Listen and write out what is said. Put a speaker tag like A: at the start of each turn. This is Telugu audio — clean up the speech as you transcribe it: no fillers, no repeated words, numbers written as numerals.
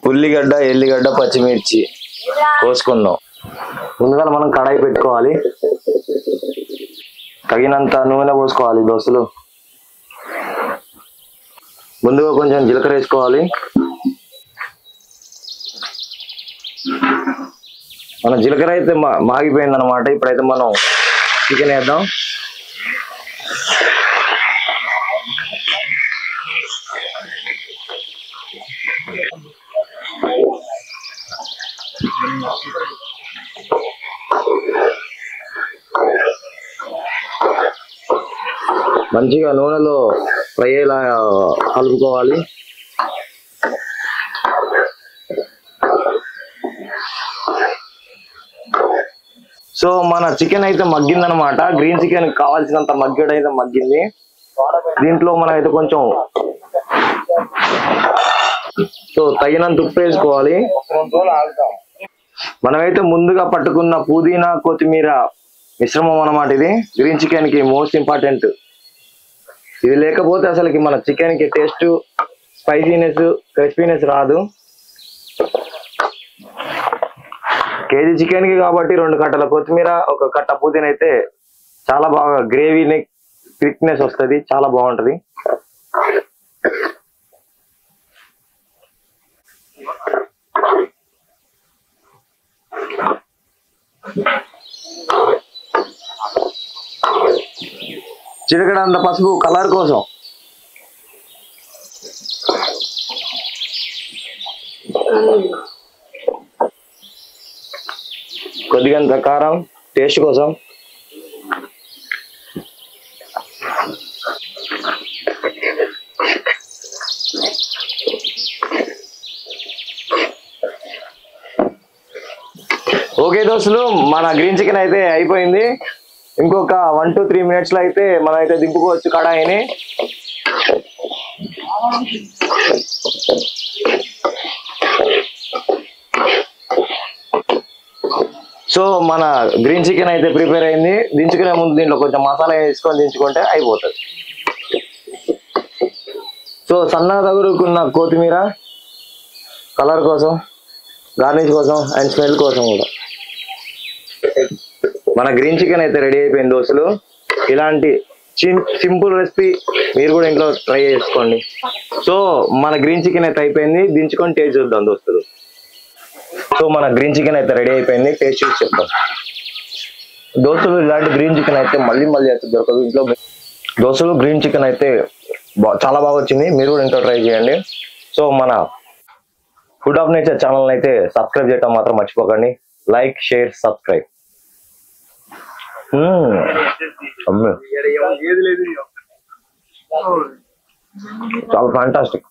A: ఉల్లిగడ్డ, ఎల్లిగడ్డ, పచ్చిమిర్చి కోసుకుందాం. ముందుగా మనం కడాయి పెట్టుకోవాలి. తగినంత నూనె పోసుకోవాలి దోస్తులు. ముందుగా కొంచెం జీలకర్ర వేసుకోవాలి. మన జీలకర్ర అయితే మాగిపోయింది అనమాట. ఇప్పుడైతే మనం చికెన్ వేద్దాం. మంచిగా నూనెలో ఫ్రై అయ్యేలా కలుపుకోవాలి. సో మన చికెన్ అయితే మగ్గిందనమాట. గ్రీన్ చికెన్ కావాల్సినంత మగ్గడ అయితే మగ్గింది. దీంట్లో మనం అయితే కొంచెం తగినంత ఉప్పు వేసుకోవాలి. మనమైతే ముందుగా పట్టుకున్న పుదీనా, కొత్తిమీర మిశ్రమం అన్నమాట. ఇది గ్రీన్ చికెన్ కి మోస్ట్ ఇంపార్టెంట్. ఇది లేకపోతే అసలుకి మన చికెన్ కి టేస్ట్, స్పైసీనెస్, క్రిస్పీనెస్ రాదు. కేజీ చికెన్ కి కాబట్టి 2 కట్టల కొత్తిమీర, 1 కట్ట పుదీనా అయితే చాలా బాగా గ్రేవీని థిక్నెస్ వస్తుంది, చాలా బాగుంటది. చిరకడంత పసుపు కలర్ కోసం. కొద్దిగంత కారం టేస్ట్ కోసం. ఓకే దోస్తులు, మన గ్రీన్ చికెన్ అయితే అయిపోయింది. ఇంకొక 1 to 3 minutes లో అయితే మనం అయితే దింపుకోవచ్చు కడాయిని. సో మన గ్రీన్ చికెన్ అయితే ప్రిపేర్ అయింది. దించుకునే ముందు దీంట్లో కొంచెం మసాలా వేసుకొని దించుకుంటే అయిపోతుంది. సో సన్నగా తగులుకున్న కొత్తిమీర కలర్ కోసం, గార్నిష్ కోసం అండ్ స్మెల్ కోసం కూడా మన గ్రీన్ చికెన్ అయితే రెడీ అయిపోయింది దోస్తులు. ఇలాంటి సింపుల్ రెసిపీ మీరు కూడా ఇంట్లో ట్రై చేసుకోండి. సో మన గ్రీన్ చికెన్ అయితే అయిపోయింది. దించుకొని టేస్ట్ చూద్దాం దోస్తులు. సో మన గ్రీన్ చికెన్ అయితే రెడీ అయిపోయింది. టేస్ట్ చూసి చెప్తాం దోస్తులు. ఇలాంటి గ్రీన్ చికెన్ అయితే మళ్ళీ అయితే దొరకదు ఇంట్లో. దోస్తులు గ్రీన్ చికెన్ అయితే చాలా బాగా వచ్చింది. మీరు కూడా ఇంట్లో ట్రై చేయండి. సో మన ఫుడ్ ఆఫ్ నేచర్ ఛానల్ అయితే సబ్స్క్రైబ్ చేయడం మాత్రం మర్చిపోకండి. Like, share, subscribe. చాలా ఫ్యాంటాస్టిక్.